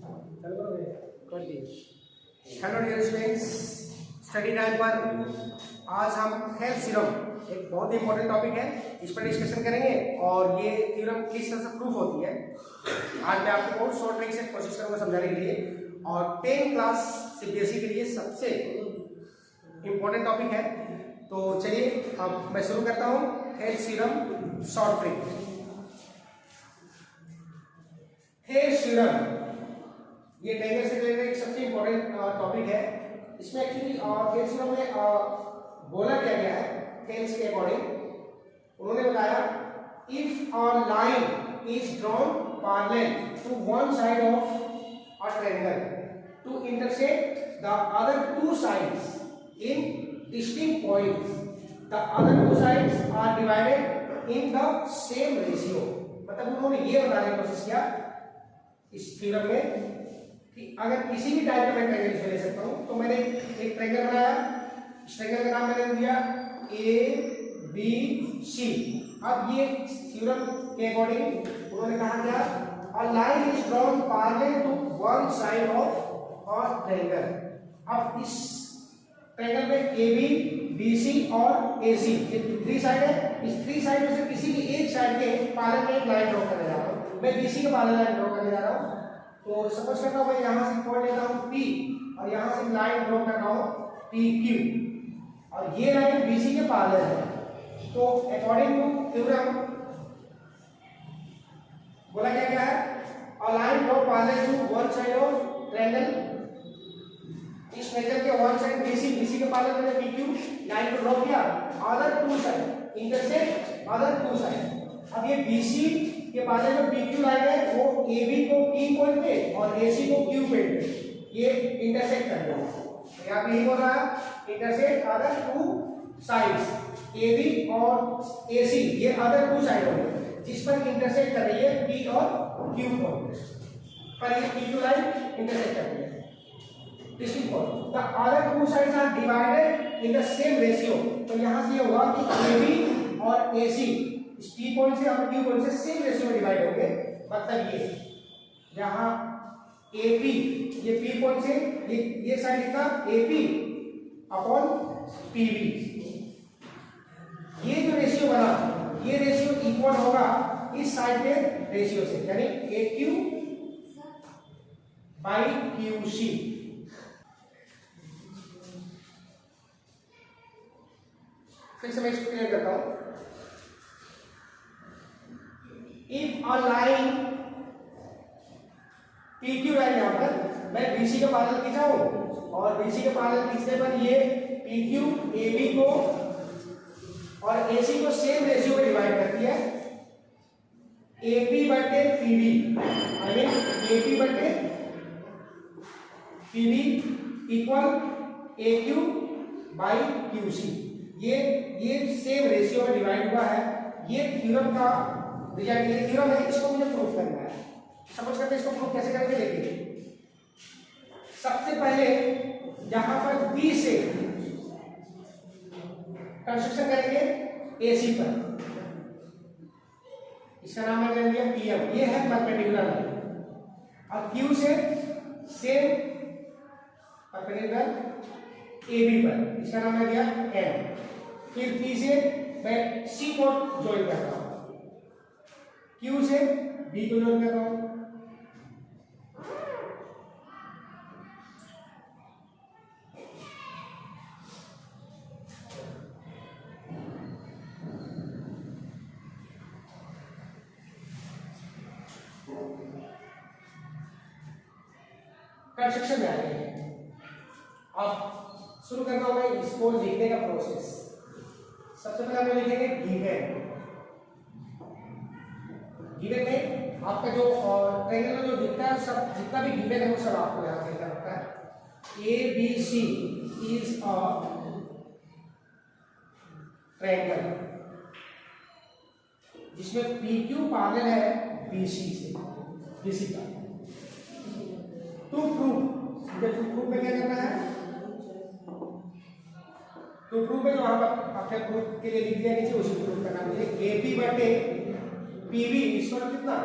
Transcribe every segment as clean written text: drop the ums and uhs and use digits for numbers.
Hello dear students, study time पर आज हम हेल्थ थ्योरम एक बहुत ही इंपॉर्टेंट टॉपिक है, इस पर डिस्कशन करेंगे और ये थ्योरम किस तरह से प्रूफ होती है। आज मैं आपको बहुत शॉर्ट ट्रिक से कोशिश करूंगा समझाने के लिए और 10 क्लास सीबीएसई के लिए सबसे इंपॉर्टेंट टॉपिक है। तो चलिए अब मैं शुरू करता हूँ health theorem short trick. Health theorem ये टेंगर से रिलेटेड एक सबसे इंपॉर्टेंट टॉपिक है। इसमें एक्चुअली हेल्थ थ्योरम में बोला क्या गया है, हेल्थ के अकॉर्डिंग उन्होंने बताया if a line is drawn parallel to one side of a triangle to intersect the other two sides in distinct points, the other two sides are divided in the same ratio. मतलब उन्होंने ये बताने की कोशिश किया इस theorem में कि अगर किसी भी टाइप का मैं ट्रायंगल ले सकता हूं। तो मैंने एक ट्रायंगल बनाया, इस ट्रायंगल का नाम मैंने दिया ए बी सी। अब ये थ्योरम के अकॉर्डिंग उन्होंने कहा क्या, a line is drawn parallel to one side of a triangle. अब इस ट्रायंगल में ए बी बी सी और ए सी ये थ्री साइड है। इस थ्री साइड में से किसी भी एक साइड के पैरेलल में एक लाइन ड्रॉ करने जा रहा हूं। मैं बी सी के पैरेलल लाइन ड्रॉ करने जा रहा हूं। तो सपोज करता हूं मैं यहां से पॉइंट लेता हूं P और यहां से लाइन ड्रॉ कर रहा हूं PQ और ये लाइन BC के पैरेलल है। तो अकॉर्डिंग टू थ्योरम बोला क्या गया है, a line draw parallel to one side of triangle. इस ट्रायंगल के वन साइड BC के पैरेलल मैंने PQ लाइन को ड्रॉ किया, other two side intersect other two side. अब ये BC के पैरेलल में PQ लाइन है वो AB को P पॉइंट पे और AC को Q पॉइंट पे ये इंटरसेक्ट कर रहा है। तो यहां पे ये हो रहा है intersect other two sides AB और AC, ये अदर टू साइड हो गए जिस पर इंटरसेक्ट कर रही है P और Q पॉइंट पर। ये PQ लाइन इंटरसेक्ट कर रही है distinct point. The other two sides are divided in the same ratio. तो यहां से ये हुआ कि AB और AC इस P पॉइंट से और Q पॉइंट से सेम रेशियो में डिवाइड होंगे। मतलब ये जहां AP ये P पॉइंट से ये साइड लिखा AP अपॉन PB, ये जो रेशियो बना ये रेशियो इक्वल होगा इस साइड के रेशियो से, यानी AQ बाई QC। फिर से मैं इसको क्लियर करता हूं। If a line PQ line यहां पर मैं BC का पैरेलल खींचाऊं और BC के पैरेलल खींचने पर ये PQ AB को और AC को सेम रेशियो में डिवाइड करती है। AP बटे PB आई मीन AP बटे PB equal AQ by QC। ये सेम रेशियो में डिवाइड हुआ है। ये थ्योरम का रिजल्ट, ये थ्योरम है, इसको मुझे प्रूफ करना है। समझ करते इसको प्रूफ कैसे करेंगे देखिए। सबसे पहले यहां पर B से कंस्ट्रक्शन करेंगे AC पर, इसका नाम मैंने दिया PM, ये है परपेंडिकुलर लाइन। अब Q से सेम परपेंडिकुलर AB पर, इसका नाम मैं दिया N। फिर P से मैं C को ज्वाइन करता हूं, Q से B को ज्वाइन कर रहा हूं, कंस्ट्रक्शन में आ गए हैं। अब शुरू करना होगा इसको लिखने का प्रोसेस। सबसे पहले हम लिखेंगे गिवन। गिवन में आपका जो ट्रायंगल में जो दिखता है सब, जितना भी गिवन है वो सब आपको यहां लिखना पड़ता है। ABC इज अ ट्रायंगल जिसमें PQ पैरेलल है BC से, BC का। टू प्रूफ में क्या करना है, टू प्रूफ में जो वहां पर आपने प्रूफ के लिए लिख दिया नीचे उसी प्रूफ करना मुझे। AP बटे PB इसको कितना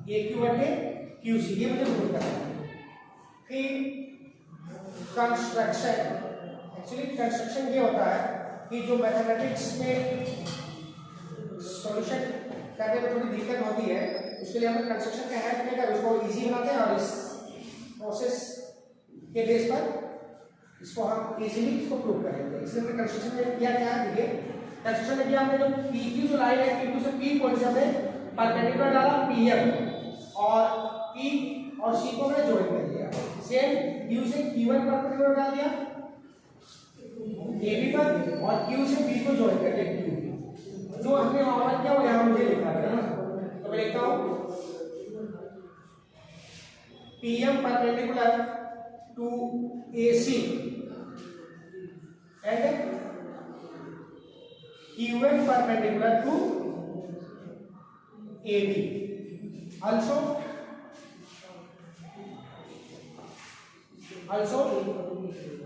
AQ बटे QC, ये मुझे प्रूफ करना है। फिर कंस्ट्रक्शन। एक्चुअली कंस्ट्रक्शन ये होता है कि जो मैथमेटिक्स में सॉल्यूशन करने में थोड़ी दिक्कत होती है, उसके लिए हमें कंस्ट्रक्शन का हेल्प लेकर उसको इजी बनाते हैं और इस प्रोसेस के बेस पर इसको हम इजीली इसको प्रूव करेंगे। इसलिए हमने कंस्ट्रक्शन में किया क्या है, देखिए कंस्ट्रक्शन में किया हमने जो PQ जो लाइन है P2 से P पॉइंट से हमने परपेंडिकुलर डाला PM और P और C को हमने ज्वाइन कर दिया। सेम Q से Q1 परपेंडिकुलर डाल दिया AB पर और Q से B को ज्वाइन कर दिया Q। जो हमने वहां किया वो यहां मुझे लिखना है ना, तो मैं लिखता हूं PM perpendicular to AC and Q1 perpendicular to AB. Also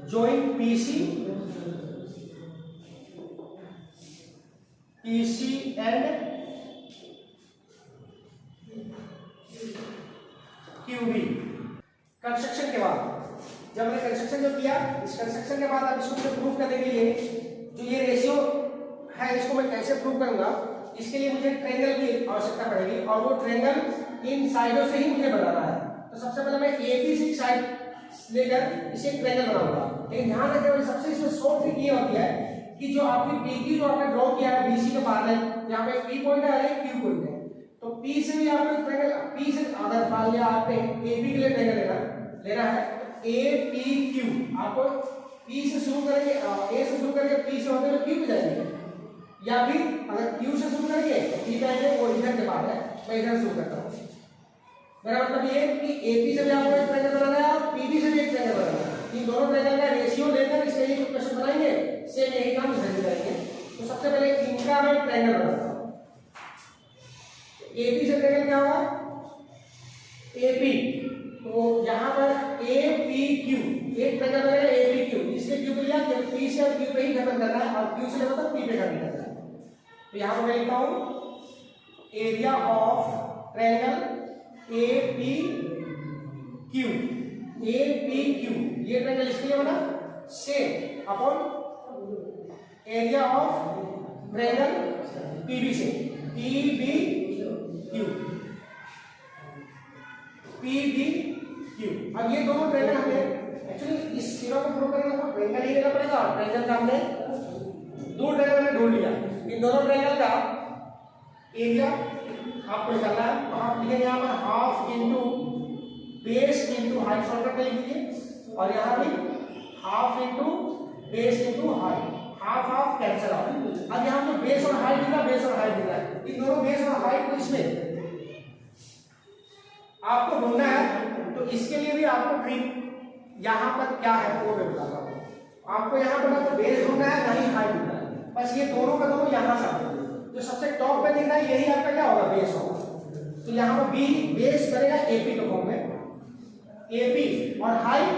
join PC and QB। Construction के बाद जब मैंने कंस्ट्रक्शन जो किया, इस कंस्ट्रक्शन के बाद अब इसको प्रूव करने के लिए जो ये रेशियो है इसको मैं कैसे प्रूव करूंगा, इसके लिए मुझे ट्रायंगल की आवश्यकता पड़ेगी और वो ट्रायंगल इन साइडों से ही मुझे बनाना है। तो सबसे पहले मैं AB से साइड लेकर इसे ट्रायंगल बनाऊंगा। लेकिन ध्यान रखें सबसे इसमें शॉर्ट ट्रिक ये होती है कि जो आपकी PQ जो आपने ड्रॉ किया है BC के पैरेलल, यहाँ पे P पॉइंट है और Q पॉइंट है, तो P से भी आपने ट्रायंगल P से अगर मान लिया आपने AB के लिए ट्रायंगल लेना है APQ, आपको P से शुरू करेंगे A से शुरू करके P से होते हुए Q पे जाएंगे, या फिर अगर Q से शुरू करेंगे तो P पे आएंगे, वो इधर के बाद है, मैं इधर शुरू करता हूँ। मेरा मतलब ये कि AP से भी आपको एक ट्रायंगल बनाना है और PB से भी एक ट्रायंगल बनाना है। इन दोनों ट्रायंगल का रेशियो लेकर इसके लिए क्वेश्चन बनाएंगे, सेम यही काम इधर करेंगे। तो सबसे पहले इनका मैं ट्रायंगल बनाता हूँ। AP से ट्रायंगल क्या होगा AP, तो यहाँ पर APQ एक ट्रायंगल बनेगा APQ, इसलिए Q पे लिया कि P से और Q पे ही खत्म करना है और Q से लेना तो P पे खत्म करना है। तो यहाँ पर मैं लिखता हूँ एरिया ऑफ ट्रायंगल APQ ये ट्रायंगल इसके लिए बना same upon area of triangle PB से PBQ। अब ये दोनों ट्रायंगल हमने एक्चुअली इस सिरा को प्रूव करने को ट्रायंगल ही लेना पड़ेगा। ट्रायंगल का हमने दो ट्रायंगल में ढूंढ लिया, इन दोनों ट्रायंगल का एरिया आपको निकालना है। तो आप लिखेंगे यहाँ पर half into base into height, shortcut में लिख दीजिए, और यहाँ भी half into base into height, half half cancel out. अब यहाँ पे बेस और हाइट दिख रहा है, बेस और हाइट दिख रहा है, इन दोनों बेस और हाइट को इसमें आपको ढूंढना है। तो इसके लिए भी आपको ट्रिक यहाँ पर क्या है वो मैं बताता हूँ। आपको यहाँ पर ना तो बेस ढूंढना है ना ही हाइट ढूंढना है, बस ये दोनों का दोनों यहाँ से आते हैं। जो सबसे टॉप पे दिख रहा है यही आपका क्या होगा, बेस होगा। तो यहाँ पर बी बेस करेगा AP के फॉर्म में AP, और हाइट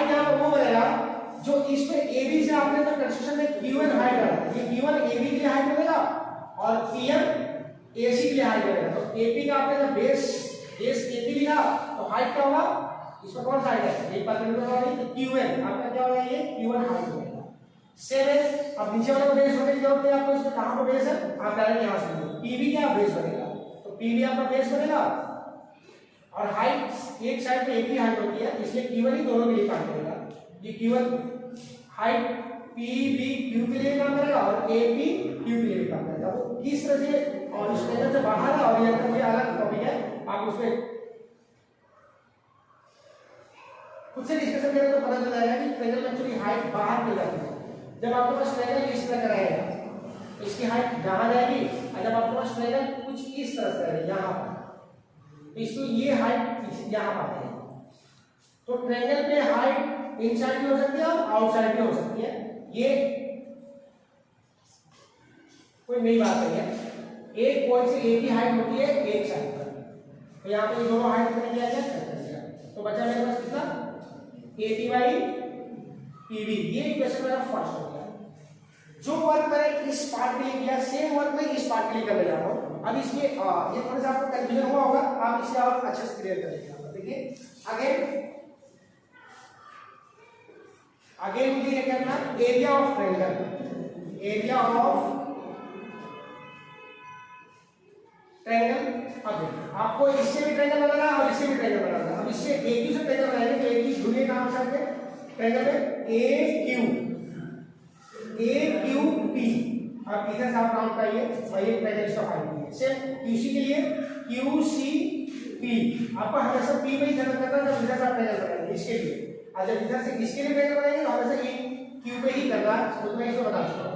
यहाँ पर वो बनेगा जो इसमें AB से आपने तो कंस्ट्रक्शन में Q1 हाइट डाला, ये Q1 AB के लिए हाइट बनेगा और PM AC के लिए हाइट बनेगा। तो AP का आपने जब बेस AP लिखा तो हाइट क्या होगा, इसमें कौन सा हाइट है, एक परपेंडिकुलर वाली तो Q1 आपका क्या होगा, ये Q1 हाइट बनेगा। सेम है, अब नीचे वाले को बेस होने की जरूरत नहीं आपको, इसमें कहां पर बेस है, आप डायरेक्ट यहां से PB क्या बेस बनेगा, तो PB आपका बेस बनेगा और हाइट एक साइड पे एक ही हाइट होती है, इसलिए Q1 ही दोनों के लिए काम करेगा। ये Q1 हाइट PBQ के लिए काम करेगा और APQ के लिए काम करेगा। वो किस तरह से और इस ट्रायंगल से बाहर है और ये कोई अलग टॉपिक है, आप उसमें खुद से डिस्कशन करें तो पता चल जाएगा कि ट्रायंगल में एक्चुअली हाइट बाहर निकल जाती है। जब आपके पास ट्रायंगल इस तरह का रहेगा तो इसकी हाइट यहाँ जाएगी, और जब आपके पास ट्रायंगल कुछ इस तरह से रहेगा यहाँ पर, तो इसको ये हाइट यहाँ पर है। तो ट्रायंगल पे हाइट इनसाइड भी हो सकती है और आउटसाइड भी हो सकती है, ये कोई नई बात नहीं है। एक पॉइंट से एक ही हाइट होती है एक साइड पर, तो यहाँ पे ये दोनों हाइट कितने किया जाए, तो बचा मेरे पास कितना AP/PB। ये इक्वेशन मेरा फर्स्ट हो गया। जो वर्क मैंने इस पार्ट के लिए किया सेम वर्क मैं इस पार्ट के लिए करने जा रहा हूँ। अब इसमें ये थोड़ा सा आपको कंफ्यूजन हुआ होगा, आप इसे और अच्छे से क्लियर कर लीजिए। देखिए अगेन अगेन मुझे ये करना area of triangle, area of triangle. अब आपको इससे भी ट्रायंगल बनाना है और इससे भी ट्रायंगल बनाना है। अब इससे एक ही से ट्रायंगल बनाएंगे तो एक ही ढूंढिए कहां से आते ट्रायंगल में ए क्यू पी। अब इधर से आप काउंट करिए और ये ट्रायंगल इसका फाइंड कीजिए। सेम क्यूसी के लिए क्यू सी पी, आपको हमेशा पी में ही ध्यान करना है जब इधर से आप ट्रायंगल बनाएंगे इसके लिए। और जब इधर से इसके लिए ट्रायंगल बनाएंगे तो हमेशा ये क्यू पे ही करना है। तो मैं इसको बता चुका हूं।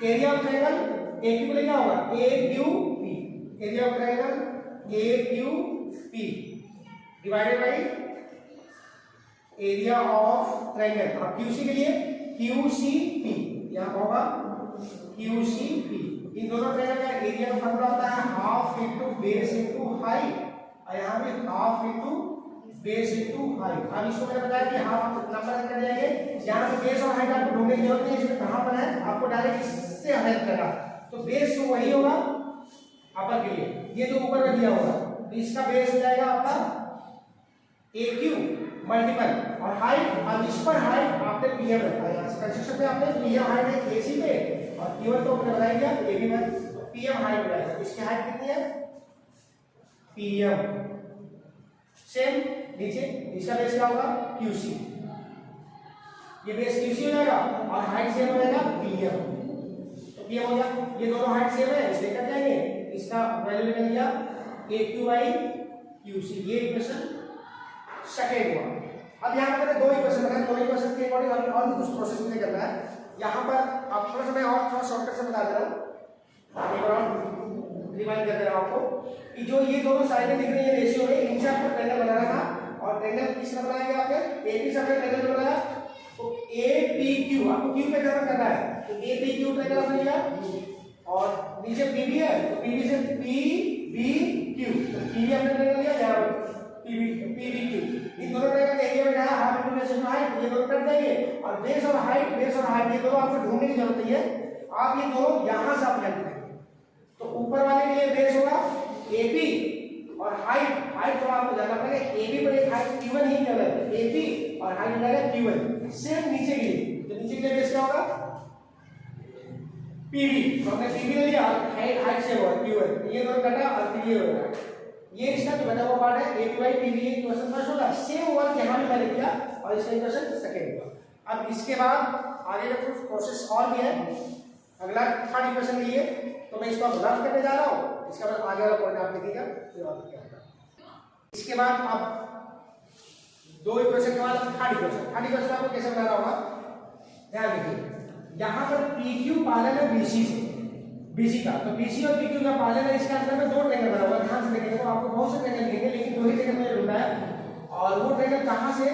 Area of triangle A Q के लिए क्या होगा A Q P, area of triangle A Q P divided by area of triangle. अब क्यूसी के लिए क्यू सी पी, यहां होगा क्यू सी पी। इन दोनों ट्रायंगल का एरिया का फॉर्मूला होता है half into base into height, और यहां पे half into base into height. अब इसको मैंने बताया कि हाफ नंबर कर जाएंगे, यहां पे बेस और हाइट आपको ढूंढने की जरूरत नहीं है, इसमें कहां पर है आपको डायरेक्ट इससे हेल्प करना। तो बेस तो वही होगा अपर के लिए, ये जो ऊपर में दिया होगा तो इसका बेस हो जाएगा आपका ए क्यू मल्टीपल और हाइट। अब इस पर हाइट आपने पीएम रखा है, कंस्ट्रक्शन में आपने पीएम हाइट है एसी पे और क्यूएल तो आपने बनाया गया एबी में, पीएम हाइट बनाया। इसकी हाइट कितनी है पीएम। सेम नीचे इसका बेस क्या होगा क्यूसी, ये बेस क्यूसी हो जाएगा और हाइट सेम हो जाएगा पीएम। तो पीएम हो गया, ये दोनों हाइट सेम है इसलिए कर जाएंगे, इसका वैल्यू निकल गया ए क्यू बाई क्यूसी। ये इक्वेशन सेकेंड हुआ। अब यहाँ पर दो इक्वेशन बनाए, दो इक्वेशन के अकॉर्डिंग हमें और भी कुछ प्रोसेस मुझे करना है। यहाँ पर अब थोड़ा सा मैं और थोड़ा शॉर्टकट से बता दे रहा हूँ, एक बार रिवाइंड कर दे रहा हूँ आपको कि जो ये दोनों साइडें दिख रही है रेशियो में, इनसे आपको ट्रायंगल बनाना था। और ट्रायंगल किस तरह बनाएंगे आपने ए बी से आपने ट्रायंगल बनाया तो ए पी क्यू, आपको क्यू पे ड्रा करना है तो ए पी क्यू ट्रायंगल आपने लिया और नीचे पी बी है तो पी बी से P B Q, P B आपने ट्रायंगल लिया यहाँ पर पी बी क्यू। इन दोनों ट्रायंगल के एरिया में जाना half into base into height, ये दोनों कट जाएंगे और बेस और हाइट ये दोनों आपको ढूंढने की जरूरत नहीं है, आप ये दोनों यहां से आप लेंगे। तो ऊपर वाले के लिए बेस होगा एपी और हाइट तो आपको जानना पड़ेगा एबी पर एक हाइट q1 ही क्या है एपी और हाइट हो जाएगा q1। सेम नीचे के लिए, तो नीचे के लिए बेस क्या होगा पीबी, तो हमने पीबी ले लिया और हाइट से होगा q1, ये दोनों कटा और फिर ये होगा, ये इसका जो बचा हुआ पार्ट है एपी बाई पीबी। ये क्वेश्चन फर्स्ट होगा, सेम वर्क यहां भी मैंने किया और इसका क्वेश्चन सेकंड हुआ। अब इसके बाद आगे का कुछ प्रोसेस और भी है, अगला थर्ड इक्वेशन लिए तो मैं इसको रफ करने जा रहा हूं, इसके बाद आगे वाला पॉइंट आप लिखिएगा फिर बात क्या होगा। इसके बाद अब दो इक्वेशन के बाद थर्ड इक्वेशन आपको कैसे बनाना होगा ध्यान देखिए। यहां पर PQ पालन है BC का, तो BC और PQ का पालन है, इसके अंदर में दो ट्रायंगल बना हुआ है, ध्यान से देखेंगे तो आपको बहुत से ट्रायंगल दिखेंगे लेकिन दो ही ट्रायंगल मैंने ढूंढा है और वो ट्रायंगल कहां से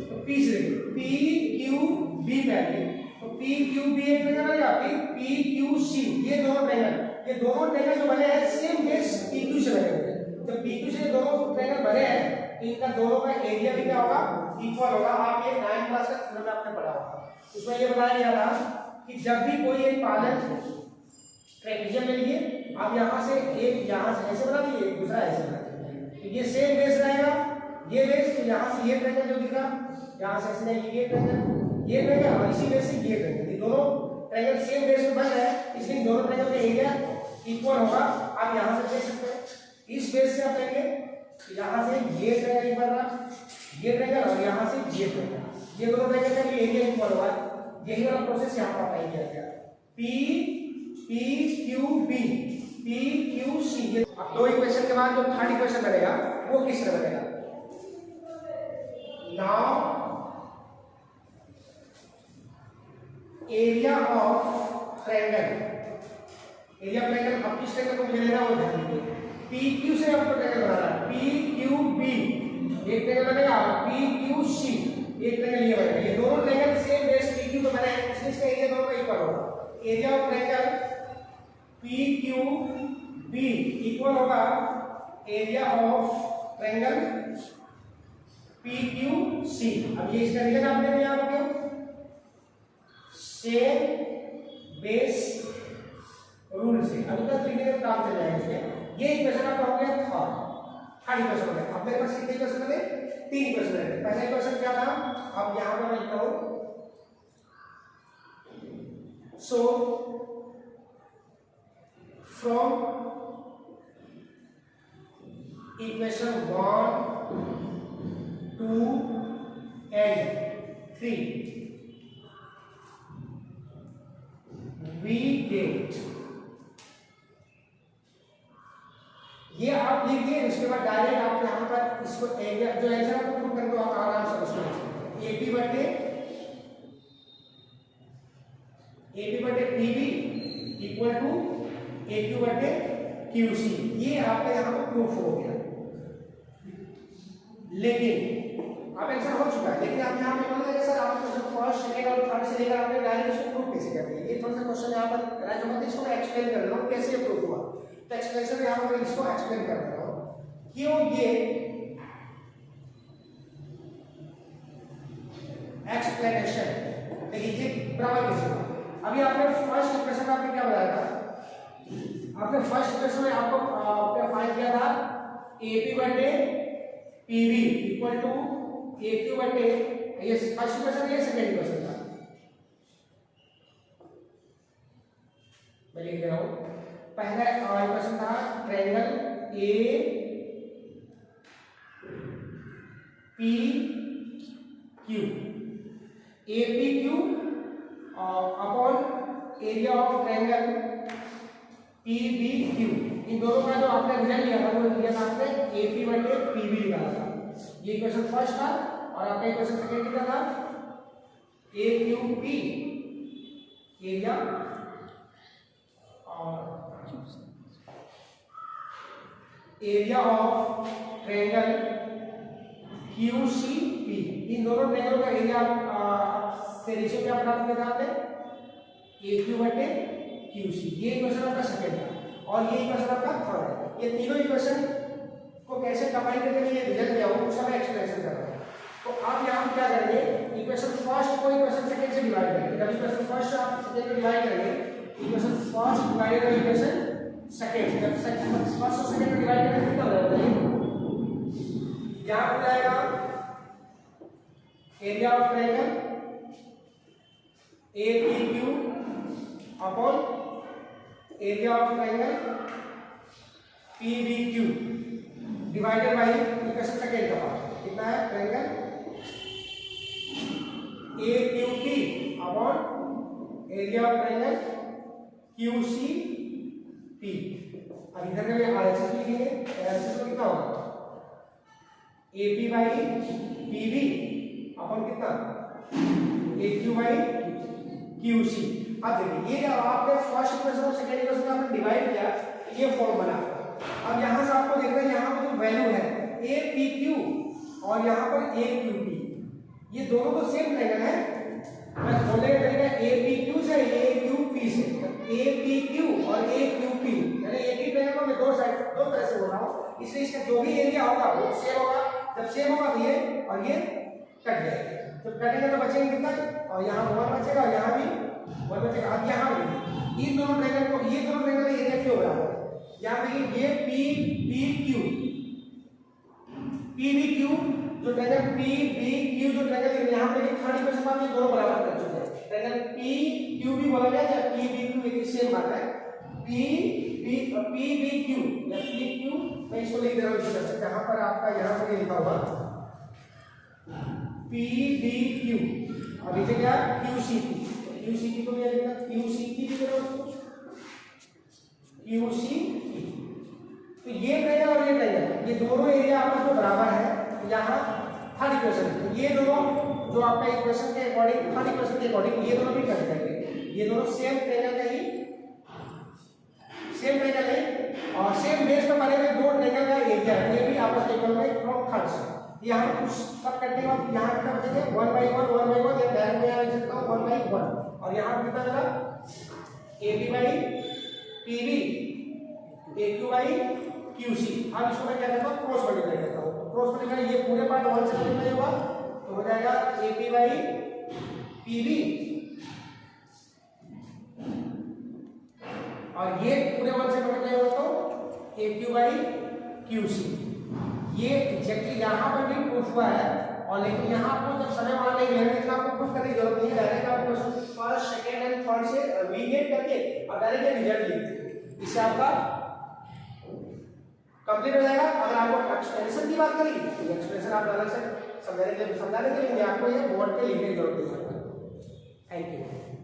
तो P से PQB पे आएंगे तो PQB एक ट्रायंगल बनेगा, फिर PQC, ये दोनों ट्रायंगल जो बने हैं सेम बेस PQ से बने हुए हैं। जब PQ से दोनों ट्रायंगल बने हैं तो इनका दोनों का एरिया भी क्या होगा इक्वल होगा। आप ये 9th क्लास का थ्योरम में आपने पढ़ा होगा, उसमें ये बताया गया था कि जब भी कोई एक पालन ट्रेपेजियम ले लिए, आप यहाँ से एक यहाँ से ऐसे बना दीजिए, दूसरा ऐसे बना दीजिए, तो ये सेम बेस रहेगा, ये बेस तो यहाँ से ये ट्रायंगल जो दिखा यहाँ से ऐसे ये ट्रायंगल और इसी बेस से ये ट्रायंगल, ये दोनों ट्रायंगल सेम बेस पे बन रहे हैं इसलिए दोनों ट्रायंगल का एरिया इक्वल होगा। आप यहाँ से देख सकते हैं इस बेस से आप लेंगे यहाँ से ये ट्रायंगल बन रहा, ये ट्रायंगल और यहाँ से ये ट्रायंगल, ये दोनों ट्रायंगल का एरिया इक्वल होगा। यही वाला प्रोसेस यहाँ पर अप्लाई किया गया PQB PQC। अब दो इक्वेशन के बाद जो थर्ड इक्वेशन बनेगा वो किस तरह बनेगा। नाउ एरिया ऑफ ट्रायंगल, अब किस ट्रायंगल को मुझे लेना वो ध्यान दीजिए। PQ से आपको ट्रायंगल बनाना है, PQB एक ट्रायंगल बनेगा, PQC एक ट्रायंगल ये बनेगा, ये दोनों ट्रायंगल सेम बेस PQ पे बने हैं इसलिए इसका एरिया दोनों का इक्वल होगा। Area of triangle PQB equal होगा एरिया ऑफ ट्रायंगल PQC। अब ये इसका रिलेशन आपने भी याद रखिए, सेम बेस रूल से अभी तक लिखने का काम चल जाएगा इसमें। ये इक्वेशन आपका हो गया थर्ड इक्वेशन हो गया। अब मेरे पास कितने इक्वेशन बने तीन इक्वेशन रहेंगे। पहला इक्वेशन क्या था, अब यहां पर लिखता हूं, so from equation 1, 2 and 3 we get, ये आप लिख दिए, उसके बाद डायरेक्ट आप यहां पर इसको एरिया जो आंसर आपको प्रूव करके आप आराम से उसको एपी बटे पीबी इक्वल टू एक्यू बटे क्यूसी, ये आपका यहां पर प्रूफ हो गया। लेकिन अब आंसर हो चुका है, लेकिन आप यहां पे बोलोगे सर आप क्वेश्चन फर्स्ट सेकंड और थर्ड से लेकर आपने डायरेक्ट इसको प्रूफ कैसे कर दिया, ये थोड़ा सा क्वेश्चन यहां पर राइट होगा, तो इसको मैं एक्सप्लेन कर रहा हूं कैसे प्रूफ हुआ। तो एक्सप्लेनेशन यहां पर मैं इसको एक्सप्लेन कर रहा हूं क्यों ये एक्सप्लेनेशन, देखिए बराबर कैसे हुआ। अभी आपने फर्स्ट इक्वेशन आपने क्या बताया था, आपने फर्स्ट इक्वेशन में आपको आपने फाइंड किया था एपी बटे पीबी इक्वल टू एक्यू बटे, ये फर्स्ट इक्वेशन, ये सेकंड इक्वेशन था, मैं लिख रहा हूं। पहला इक्वेशन था triangle A P Q, A P Q upon area of triangle P B Q, इन दोनों का जो आपने रिजल्ट लिया था वो लिया था आपने ए पी बटे पी बी निकाला था। ये इक्वेशन फर्स्ट था और आपका इक्वेशन सेकंड क्या था, ए क्यू पी एरिया और area of triangle Q C P, इन दोनों ट्रायंगलों का एरिया से रेशियो क्या प्राप्त किया था आपने, ए क्यू बटे क्यू सी, ये इक्वेशन आपका सेकंड था और ये इक्वेशन आपका थर्ड है। ये तीनों इक्वेशन को कैसे कंबाइन करके ये रिजल्ट लिया हूं उसका मैं एक्सप्लेनेशन कर रहा हूं। तो आप यहां क्या करेंगे, इक्वेशन फर्स्ट को इक्वेशन सेकंड से डिवाइड करेंगे, जब इक्वेशन फर्स्ट आप सेकंड में डिवाइड करेंगे, equation first divided by equation second, जब फर्स्ट और सेकंड में डिवाइड करेंगे कितना हो जाएगा, यहां हो जाएगा area of triangle A P Q upon area of triangle P B Q divided by equation second का पार्ट कितना है, triangle A Q P upon area of triangle Q C P. अब इधर में आरएचएस लिखेंगे, आरएचएस में कितना होगा, A P by P B upon कितना, A Q by Q C. अब देखिए ये जब आपने फर्स्ट इक्वेशन और सेकंड इक्वेशन आपने डिवाइड किया ये फॉर्म बना। अब यहां से आपको देखना है यहाँ पर जो वैल्यू है ए पी क्यू और यहाँ पर ए क्यू पी, ये दोनों तो सेम ट्रायंगल है, मैं बोलने का तरीका ए पी क्यू से ए क्यू पी से, ए पी क्यू और ए क्यू पी यानी एक ही ट्रायंगल को मैं दो तरह से बोल रहा हूँ, इसलिए इसका जो भी एरिया होगा वो सेम होगा, जब सेम होगा तो ये और ये कट जाएगा, जब कटेगा तो बचेगा कितना, और यहाँ 1 बचेगा और यहाँ भी 1 बचेगा। अब यहाँ भी इन दोनों ट्रायंगल को, ये दोनों ट्रायंगल का एरिया क्यों बराबर है, यहाँ पे ये P B Q, P B Q जो ट्रायंगल पी बी क्यू जो ट्रायंगल यहाँ पे थर्ड इक्वेशन में ये दोनों बराबर कर चुके हैं, ट्रायंगल पी क्यू भी बोला गया या पी बी क्यू एक सेम बात है, पी बी क्यू या पी क्यू, मैं इसको लिख दे रहा हूँ जहाँ पर आपका यहाँ पर लिखा हुआ पी बी क्यू और नीचे क्या Q C P, Q C P को भी लिखना क्यू सी पी लिख रहा हूँ, क्यू सी पी। तो ये ट्रायंगल और ये ट्रायंगल ये दोनों एरिया आपस में बराबर है, यहाँ थर्ड इक्वेशन ये दोनों जो आपका इक्वेशन के अकॉर्डिंग थर्ड इक्वेशन के अकॉर्डिंग ये दोनों भी कर देंगे, ये दोनों सेम ट्रायंगल का ही सेम ट्रायंगल है और सेम बेस पर बने हुए दो ट्रायंगल का एरिया है, ये भी आपस में इक्वल है फ्रॉम थर्ड से। यहाँ कुछ सब करने के बाद यहाँ कितना बचेगा 1/1 या डायरेक्ट में लिख सकता हूँ 1/1 और यहाँ कितना बचा AB by PB AQ by QC। अब इसको मैं क्या करता हूँ क्रॉस मल्टीप्लाई करता हूँ, क्रॉस मल्टीप्लाई ये पूरे पार्ट 1 से मल्टीप्लाई होगा तो हो जाएगा AP बाई PB और ये पूरे 1 से मल्टीप्लाई होगा तो AQ बाई QC। ये एग्जैक्टली यहाँ पर भी प्रूफ हुआ है, और लेकिन यहाँ आपको जब समय वाला नहीं मिलेगा लेकिन आपको प्रूफ करने की जरूरत नहीं है, डायरेक्ट आप question first second and third से वीडिएट करके और डायरेक्ट रिजल्ट लिख दीजिए, इससे आपका कंप्लीट हो जाएगा। अगर आपको एक्सप्रेशन की बात करेंगे तो एक्सप्रेशन आप अलग से समझाने के लिए आपको ये बोर्ड पे लिखने की जरूरत नहीं है। Thank you.